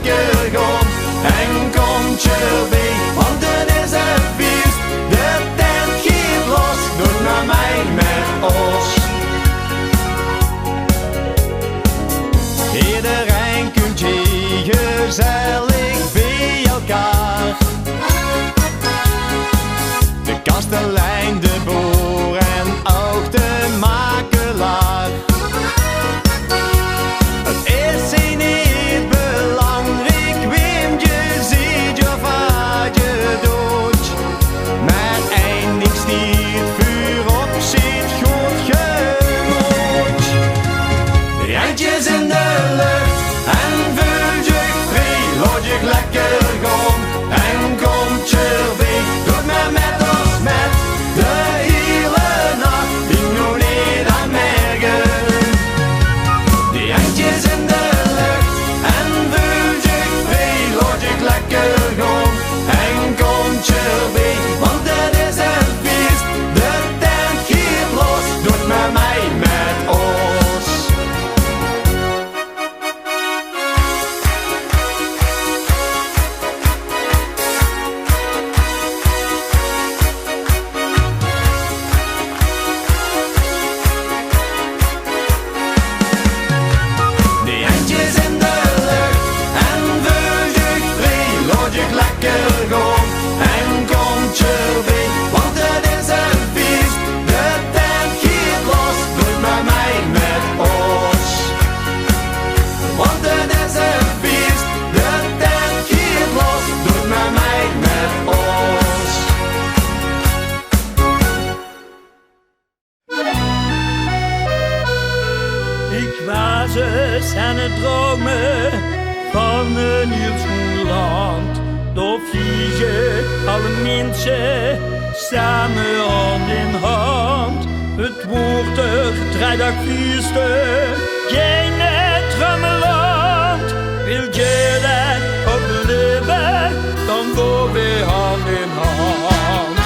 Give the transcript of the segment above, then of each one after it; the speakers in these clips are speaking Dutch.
lekker gaan en komt je bij, want het is een feest. De tent gaat los, doet naar mij met ons. Iedereen kunt je gezellig bij elkaar. De kastelein, de boer en ook de makelaar. Het is niet belangrijk wem je ziet of wat je doet, maar één ding stiert vuur op zit goed gemoed. De eindjes in de lucht en voel je vrij, laat je lekker gaan en komt je bij, doet me met ons met de hele nacht, die nog niet aan merken. Die eindjes in de lucht en voel je vrij, laat je lekker gaan en komt je bij, want het is een feest. De tent gaat los, doet me mij met ons. Die eindjes in de lucht en voel je vrij, laat je lekker gaan en komt je bij, want het is een feest. De tent gaat los, doet me mij met ons. Want het is een feest. De tent gaat los, doet me mij met ons. Ik was eens aan het dromen van een heel schoon land. Daar vliegen alle mensen samen hand in hand. Het wordt er vrijdag feesten, geen trommeland. Wil je dat opleven, dan gaan we hand in hand.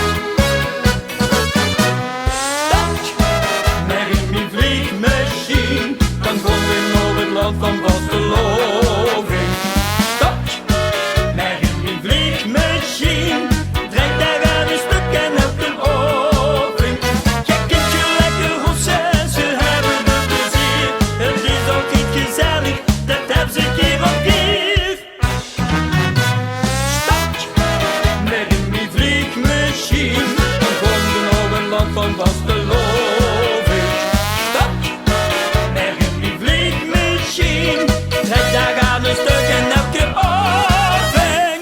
Maar in mijn vliegmachine, dan kom ik naar het land van vasteloving. Stop! Maar in mijn vliegmachine, draait daar aan een stuk en op een oven. Je kunt je lekker hossen, ze hebben het plezier. Het is altijd gezellig, dat hebben ze keer op keer. Stop! Maar in mijn vliegmachine, dan kom ik naar het land van vasteloving. Trek daar aan een stuk en elke oven.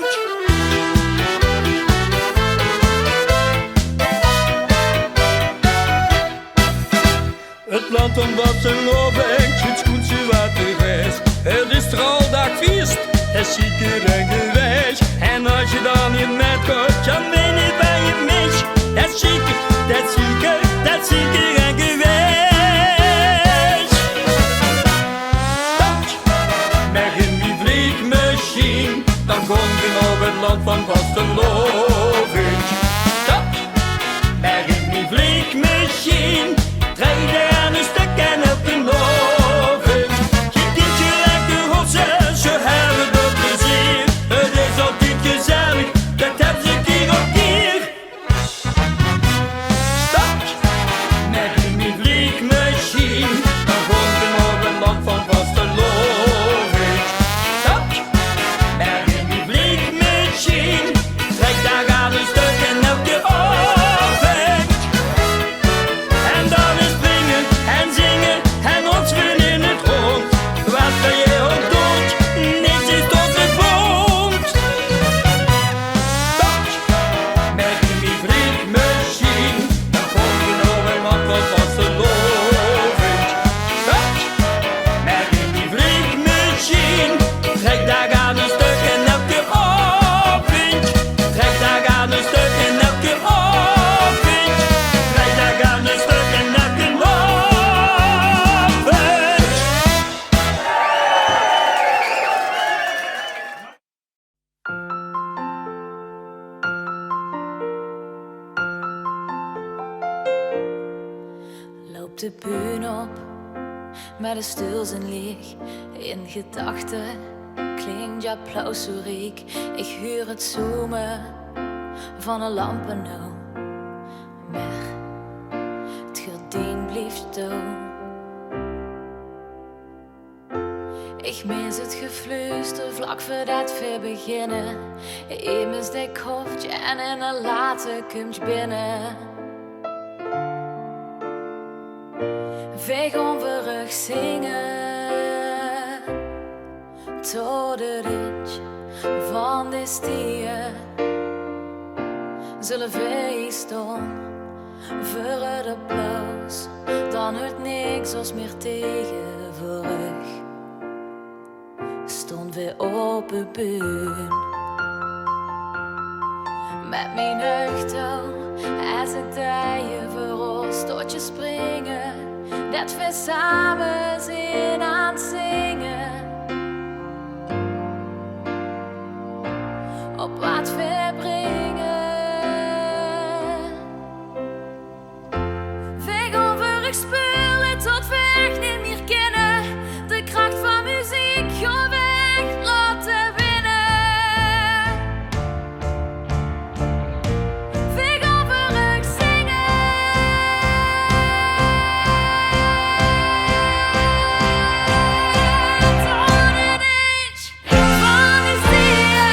Het land om Wasseloving, het schoense waterwijs. Het is er al dag feest, het is zeker en gewijs. En als je dan niet met gaat, dan ben je bij je mis. Dat is zeker, dat is zeker, dat is zeker en gewijs. Maar in die vliegmachine, dan kom je op het land van vasteloving. Stop! Maar in die vliegmachine, draai je aan een stuk en op een oven. Je kunt je lekker hossen, ze hebben het plezier. Het is altijd gezellig, dat hebben ze keer op keer. Stop! Maar in die vliegmachine, dan kom je op het land van vasteloving. Stop! Maar in die vliegmachine, trek daar aan een stuk en elke oven. En dan is springen en zingen en ons in het rond. Wat kan je ook doet, niets is tot het bond. Stop! Maar in die vliegmachine, dan kom je naar een land van vasteloving. Stop! Maar in die vliegmachine, trek daar aan een stuk en elke oven. Trek daar aan een stuk en elke oven. Trek daar aan een stuk en elke oven. Loop de bühne op, maar de stoel zijn leeg. In gedachten klinkt je applaus zo riek. Ik huur het zoomen van een lampen nou. Maar het gordijn blijft toe. Ik mis het gefluister vlak voordat we beginnen. Immers de koffje en in een later komt je binnen. We gaan weer zingen tot de ritje van de stier. Zullen we staan voor het applaus, dan hoort niks als meer tegen voorug. Stond weer op een bühne met mijn auto als het dijen voor ons tot je springen, dat we samen zijn aan het zingen op wat we brengen. We gaan weer spelen tot we echt niet meer kennen. De kracht van muziek gaan we echt laten winnen. We gaan weer zingen tot het edge van de stier.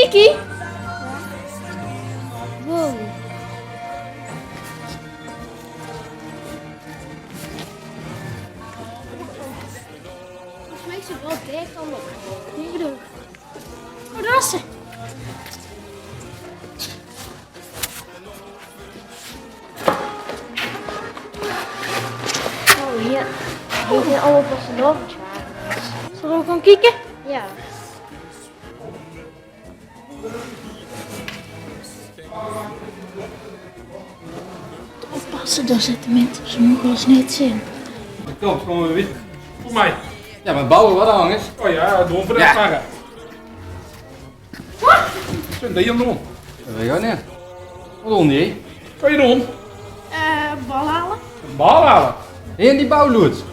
Kiki? Wow. Volgens mij is ze wel dicht dan op. Niet genoeg. Oh, daar is ze. Oh, hier zijn allemaal vastelovens wagens. Zullen we gewoon kijken? Ja. Oppassen, daar zitten mensen. Ze mogen ons niet zien. Klopt, komen we weer. Voor mij. Ja, maar bouwen wat dan eens? Oh ja, doen voor de Ja. vragen. Wat is dat hier doen? Dat weet ik ook niet. Wat doen die? Kan je doen? Bal halen? Een bal halen. In die bouwlood.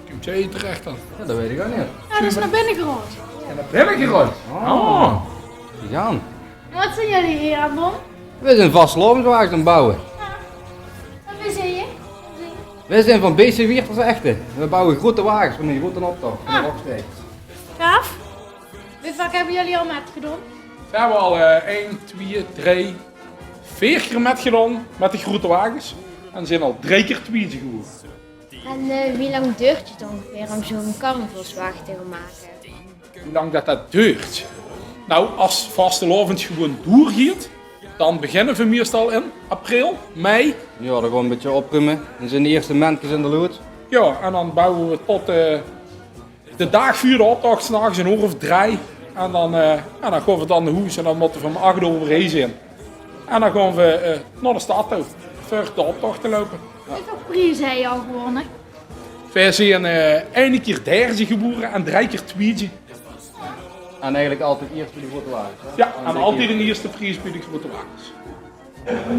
Komt je terecht dan? Ja, dat weet ik ook niet. Ja, dat is naar binnen gerold. En dat ben ik gegooid. Oh. Jan. Wat zijn jullie hier aan het doen? We zijn vastloopwagens aan het bouwen. En wie zie je? We zijn van BC Wiert als echte. We bouwen grote wagens van die grote optocht. Van de Rocksteak. Gaaf. Wie vaak hebben jullie al met gedaan? We hebben al 1, 2, 3, 4 keer met gedaan met de grote wagens. En er zijn al 3 keer tweetje geworden. En wie lang duurt het ongeveer om zo'n carnavalswagen te gaan maken? Hoe lang dat duurt? Nou, als vastelovend gewoon doorgaat, dan beginnen we meestal in april, mei. Ja, dan gewoon een beetje opruimen. Dan zijn de eerste mentjes in de lood. Ja, en dan bouwen we tot de dag voor de optocht, 's nachts een uur of 3. En dan gaan we dan de hoes en dan moeten we van 8 overheen zijn. En dan gaan we naar de stad toe, voor de optocht te lopen. Hoeveel prijs heb je al gewonnen? Wij zijn 1 keer derde geboren en 3 keer tweede. En eigenlijk altijd eerst bij die grote wagens. Hè? Ja, en altijd een eerste prijs bij de grote wagens.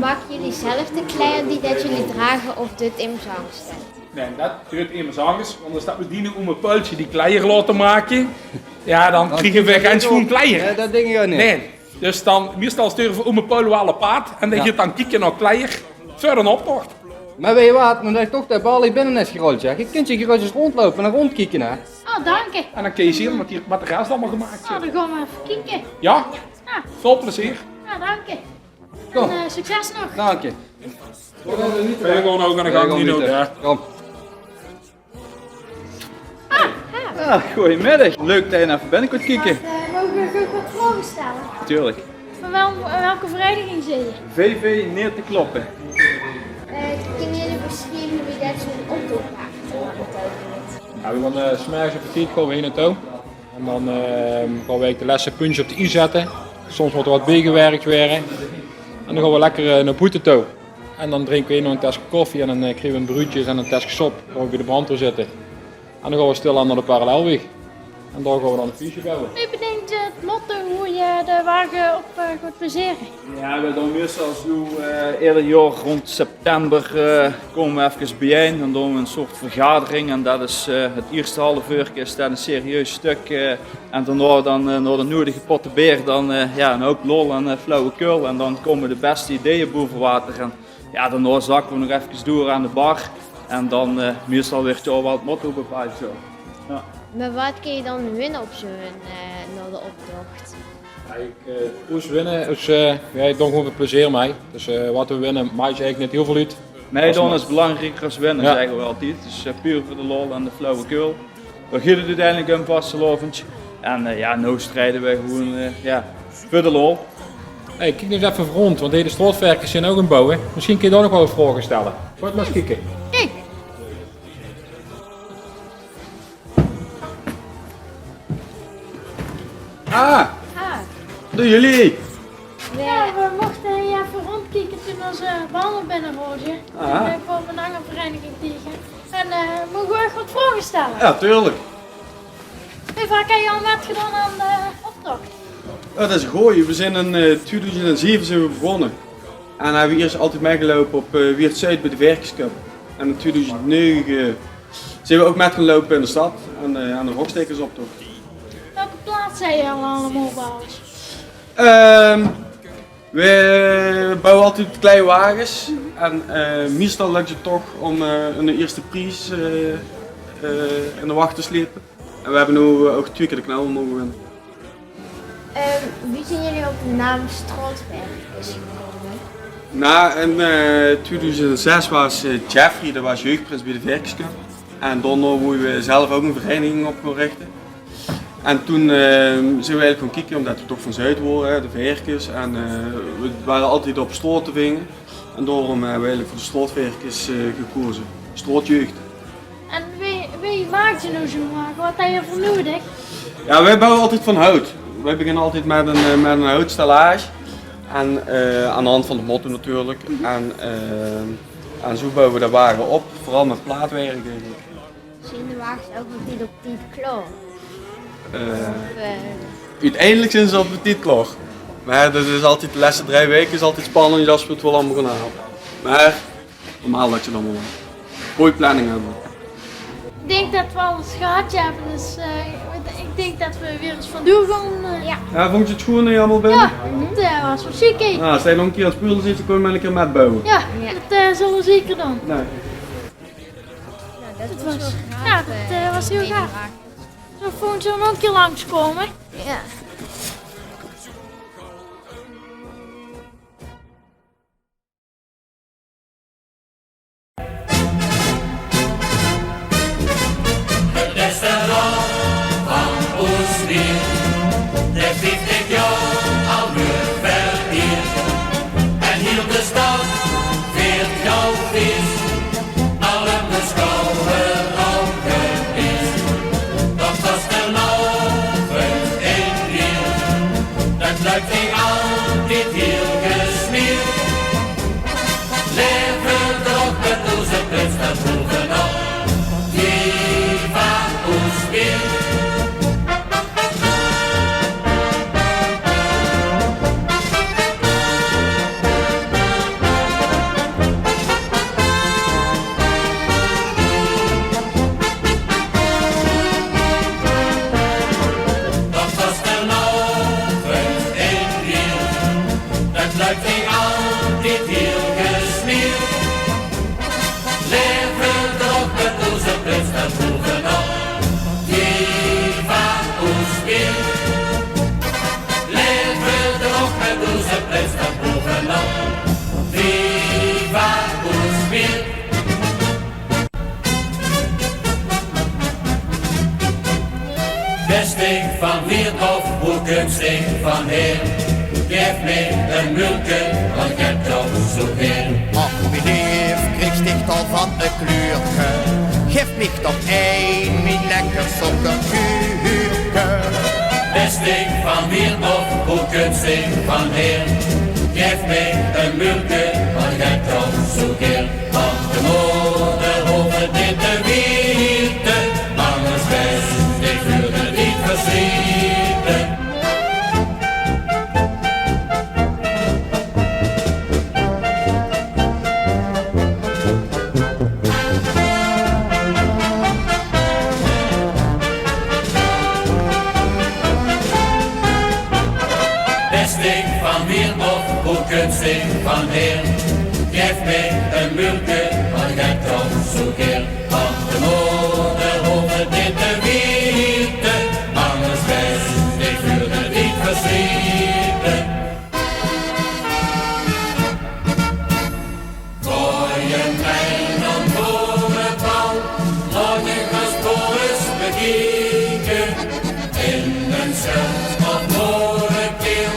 Maken jullie zelf de kleding die dat jullie dragen of dit in samenstellen? Nee, dat doet iemand anders, want als dat we dienen om een puiltje die kleier laten maken, ja, dan krijgen we geen schoon kleier. Nee, dat denk ik ook niet. Nee, dus dan meestal sturen we om een puil wel een paard en dan Ja. gaat dan kijken naar kleier voor een optocht. Maar weet je wat, dan denk ik toch dat Bali binnen is gerold. Ja. Je kunt je gerust eens rondlopen en rondkijken. Hè. Oh, dank je. En dan kun je zien wat hier met de rest allemaal gemaakt Nou, is. dan gaan we even kijken. Ja, Ja, veel plezier. ja dank je. Kom. En succes nog. Dank je. We gaan ook aan de gang niet doen. Ja. Kom. Ja, goedemiddag. Leuk dat je even binnen kunt kijken. Mogen we ook wat vragen stellen? Tuurlijk. Van welke vereniging zit je? VV neer te kloppen. Kunnen jullie beschrijven wie dat zo'n optochtwagen te maken doet? Ja, we gaan s'morgens op de tijd gaan we heen naartoe. En dan gaan we de lessen puntje op de i zetten. Soms wordt er wat bijgewerkt worden. En dan gaan we lekker naar buiten toe. En dan drinken we nog een tasje koffie en dan krijgen we een broodjes en een tasje sop. Dan gaan we bij de brandweer zitten. En dan gaan we stil aan naar de parallelweg. En daar gaan we dan een feestje bouwen. Wie bedenkt het motto hoe je de wagen op gaat plezieren? Ja, we doen meestal zo ieder jaar rond september komen we even bijeen. Dan doen we een soort vergadering en dat is het eerste half uur is dat een serieus stuk. En daarna dan naar de nodige potten beer dan ja, een hoop lol en flauwekul. En dan komen de beste ideeën boven water. En ja, daarna zakken we nog even door aan de bar. En dan meestal werd je al wel het motto bepaald zo. Ja. Maar wat kun je dan winnen op zo'n naar de optocht? Ons winnen, dus, ja, ik doe gewoon met plezier mee. Dus wat we winnen maakt eigenlijk niet heel veel uit. Meedoen is belangrijker als winnen, Ja. zeggen we altijd. Dus puur voor de lol en de flauwekul. We gaan het uiteindelijk een vastelovendje. En ja, nu strijden we gewoon ja, voor de lol. Hey, kijk nu eens even rond, want deze straatwerkers zijn ook een bouwen. Misschien kun je daar nog wel eens vragen stellen. Ga het maar eens kijken. Kijk. Ah, Ah, doen jullie? ja, we mochten hier even rondkijken toen onze banden binnenrozen. Ah. En ik kwam een hangervereniging tegen. En mogen we echt wat vragen stellen? Ja, tuurlijk. Hoe vaak heb je al met gedaan aan de optocht? Ja, dat is gooi. We zijn in 2007 zijn we begonnen. En hebben we eerst altijd meegelopen op Weert Zuid bij de Werkerscup. En in 2009 zijn we ook met gaan lopen in de stad aan de Rockstekersoptocht. Welke plaats zijn je al allemaal bouwers? We bouwen altijd kleine wagens. En meestal lukt het toch om een eerste prijs in de wacht te slepen. En we hebben nu ook 2 keer de knel mogen winnen. Wie zijn jullie op de naam Strootwerkers gekomen? Nou, in 2006 was Jeffrey, dat was jeugdprins bij de Verkerscup. En daarna wouden we zelf ook een vereniging op gaan richten. En toen zijn we eigenlijk gaan kijken, omdat we toch van Zuid horen, de Verkers. En we waren altijd op straat te vingen. En daarom hebben we eigenlijk voor de straatwerkers gekozen. Straatjeugd. En wie maakt je nou zo maken? Wat heb je voor nodig? Ja, wij bouwen altijd van hout. Wij beginnen altijd met een houtstellage. En aan de hand van de motto natuurlijk. En zo bouwen we de wagen op, vooral met plaatwerk eigenlijk. Zien de wagens ook nog niet op die klaar? Uiteindelijk zijn ze op de tijd klaar. Maar dat is altijd, de laatste 3 weken is altijd spannend als we het wel allemaal gaan halen. Maar normaal dat je dan wel goede planning hebben. Ik denk dat we alles gehad hebben, dus ik denk dat we weer eens van doen gaan. Ja, vond je het schoon dat je allemaal bent? Ja, dat was wel zeker. Nou, als jij nog een keer aan het spullen zit, dan kun je maar een keer met bouwen. Ja, dat zullen we zeker doen. Nee. Dat was wel gaaf. Ja, dat was heel gaaf. Zo volgend jaar nog een keer langskomen. Ja. Restaurant van Oostweer, dat 50 jaar alweer verkeerd. En hier op de stad veert jouw feest, alle beschouwen al geweest. Dat was de lovend en weer, dat luidt hij altijd heel gesmeerd. Leven toch met onze prins naar bovenop. Viva Oostweer. Dat was de lovend en weer, dat luidt hij altijd heel gesmeerd. Leven erop met onze prins naar bovenop. Viva Oostweer. Leven erop met onze prins naar bovenop. Viva Oostweer. Besting van Weerdhof, hoe kunstig van Heer. Geef mij een mulke, want ik heb toch zo veel. Ach, mijn neef kreeg sticht al van een kleurke. Geef mij toch een, mijn lekker sokkerkuurke. Besting van Weerdhof, hoe kunstig van Heer. Geef mij een mulke, want ik heb toch zo veel. Want de moeder hoeft dit te weten, anders best, ik wil het niet verschieten. Besting van Weerdhof, hoe kunstig van Heer. Geef mij een mulke, want ik heb toch zo keer. Want de moeder hoeft dit te weten, anders best, ik wil het niet verschieten. Gooi je mij dan voor het bal, laat ik als Boris bekijken. In een shirt of voor een keel,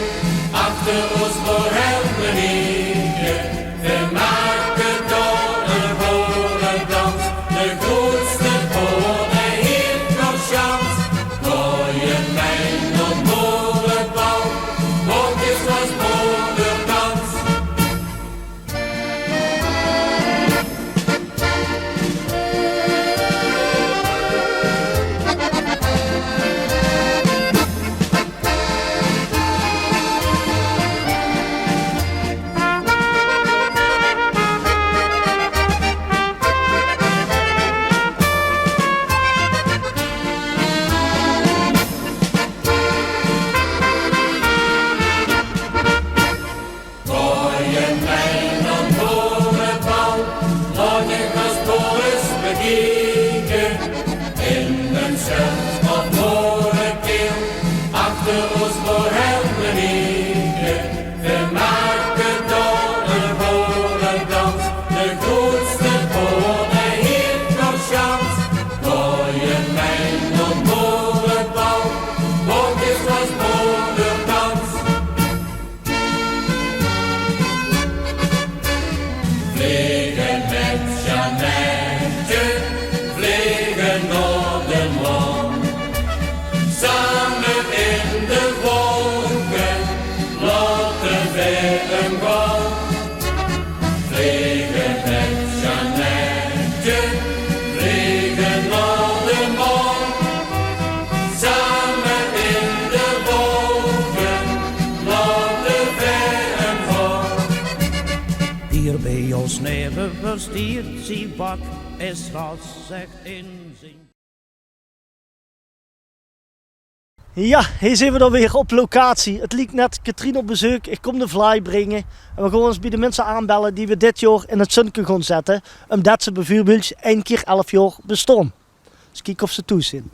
achter ons voor helmenieke. We maken door een volendans, de grootste voor de heer van Chans. Gooi je mij dan voor het bal, want is als moederkans. Jeannette vliegen naar de maan. Samen in de wolken laten wij hem gaan. Vliegen met Jeannette, vliegen naar de maan. Samen in de wolken laten wij hem gaan. Hier bij ons neven verstiert zie bak is ras zegt inzien. Ja, hier zijn we dan weer op locatie. Het liep net Katrien op bezoek. Ik kom de fly brengen. En we gaan ons bij de mensen aanbellen die we dit jaar in het zonnetje gaan zetten. Omdat ze bijvoorbeeld 1 keer 11 jaar bestaan. Dus kijk of ze toe zijn.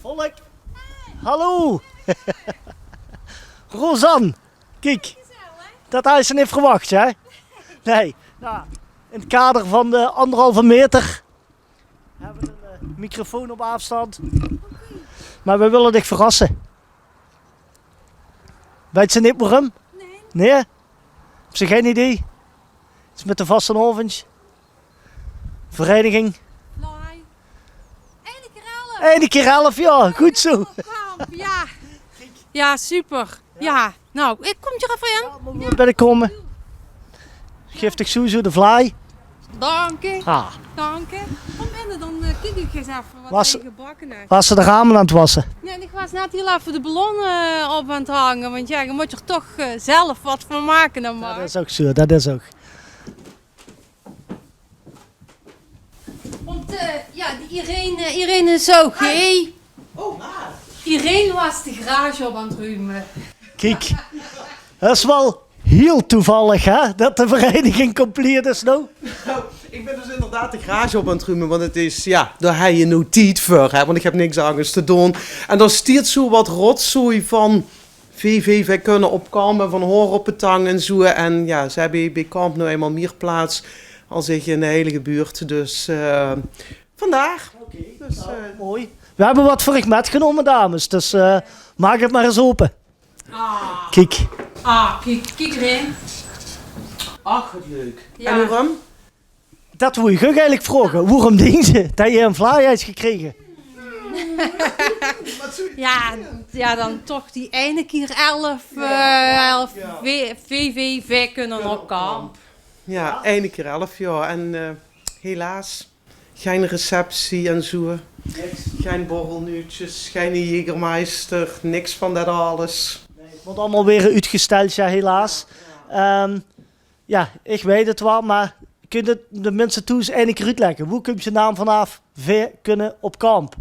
Volk. Hallo. Rosanne. Kijk. Dat hij ze niet verwacht, hè? Nee. Nou, in het kader van de 1,5 meter hebben we een microfoon op afstand. Maar we willen dich verrassen. Weet ze niet waarom? Nee. Nee? Heb ze geen idee? Het is met de vastenavond. Vereniging. Fly. 1 keer 11. 1 keer 11, ja. Goed zo. Ja. Ja, super. Ja. Nou, ik kom er even in. Mogen we binnenkomen? Geef dich sowieso de fly. Dank je. Ah. Dank je. Kom binnen, dan kijk ik eens even wat Was- je gebakken hebt. Was ze de ramen aan het wassen? Nee, ik was net heel even de ballonnen op aan het hangen. Want ja, je moet er toch zelf wat van maken dan maar. Dat is ook zo, dat is ook. Want ja, die Irene is ook, hé. Oh, maar. Irene was de garage op aan het ruimen. Kijk, dat is wel heel toevallig, hè? Dat de vereniging compleet is nou. Ik ben dus inderdaad de garage op aan het ruimen, want het is, ja, daar heb je nou tijd voor, hè, want ik heb niks anders te doen. En daar stiert zo wat rotzooi van VV, wij kunnen op kampen, van hoor op het tang en zo. En ja, ze hebben bij kamp nou eenmaal meer plaats als ik in de hele buurt, dus vandaag. Dus, mooi. We hebben wat voor ik metgenomen, dames, dus maak het maar eens open. Ah. Kijk. Ah, kijk erin. Ach, wat leuk. Ja. En waarom? Dat wil je ook eigenlijk vragen. Waarom denk je dat je een fly hebt gekregen? Ja, dan toch die 1 keer 11 VV kunnen op kamp. Ja, 1 keer 11 jaar. En helaas, geen receptie en zo. Geen borrelnuutjes, geen Jägermeister, niks van dat alles. Het wordt allemaal weer uitgesteld, ja, helaas. Ja, ik weet het wel, maar kunnen de mensen toe eens 1 keer uitleggen? Hoe komt je naam vanaf V kunnen op kamp?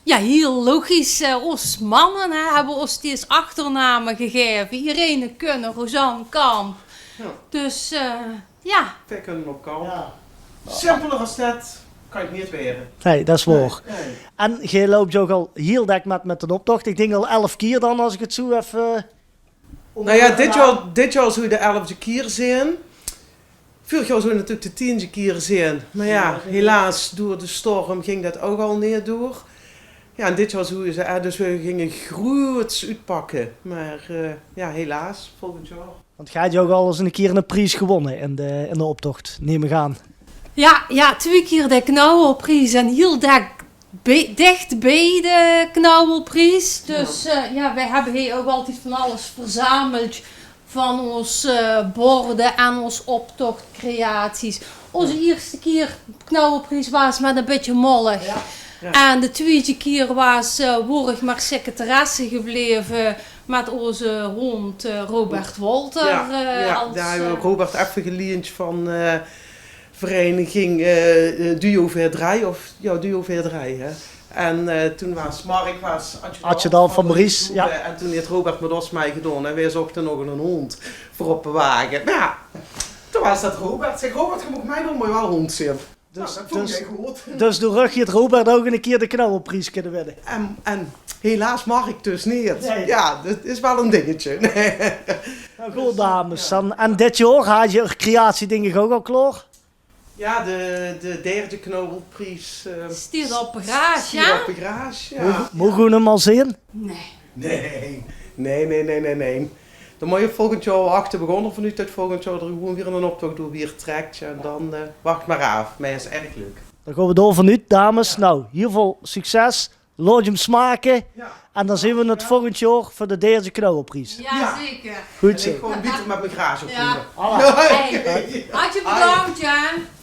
Ja, heel logisch. Ons mannen hebben ons deze achternamen gegeven. Irene Kunnen, Rosanne Kamp. Ja. Dus ja. Wij kunnen op kamp. Ja. Simpeler als dat kan ik niet weren. Nee, dat is waar. Nee. En je loopt ook al heel dik met een optocht. Ik denk al 11 keer dan, als ik het zo even... Nou ja, dit jaar zou de 11e keer zijn. Vorig jaar zou natuurlijk de 10e keer zijn. Maar ja, helaas, door de storm ging dat ook al niet door. Ja, en dit jaar zou ze, dus we gingen groots uitpakken. Maar ja, helaas, volgend jaar. Want jij had je ook al eens een keer een prijs gewonnen in de optocht, neem ik aan. Ja, 2 keer de knauwelprijs en heel dicht bij de knauwelprijs. Dus ja, wij hebben hier ook altijd van alles verzameld. Van onze borden en onze optochtcreaties. Onze eerste keer knauwelprijs was met een beetje mollig. Ja. Ja. En de tweede keer was word maar secretaresse gebleven met onze hond Robert Walter. Daar hebben we Robert even geleend van vereniging Duo Verdrij. Duo Verdrij. Hè. En toen was Mark Adjudant van Maurice. Ja. En toen heeft Robert met ons mij gedaan. En wij zochten nog een hond voor op de wagen. Maar ja, toen was dat Robert. Zeg Robert, je moet mij nog maar wel een hond zien. Dus door rug je het Robert ook een keer de knauwelprijs kunnen winnen. En helaas mag ik dus niet. Nee. Ja, dat is wel een dingetje. Nee. Nou, goed dames. En dit jaar had je creatiedingen ook al klaar? Ja, de derde knauwelprijs. Stier op de garage, Stier op de garage, ja. Mogen we hem al zien? Nee. Nee. Dan moet je volgend jaar wachten. Begonnen vanuit dat volgend jaar er gewoon weer een optocht door weer trekt. En dan wacht maar af. Mij is erg leuk. Dan gaan we door vanuit, dames. Nou, heel veel succes. Laat je hem smaken. Ja. En dan zien we het volgend jaar voor de derde knauwelprijs. Ja, zeker. Goed zo. En ik gewoon bitter met mijn garage op. Ja. Voilà. Hey, had je bedankt, Jan.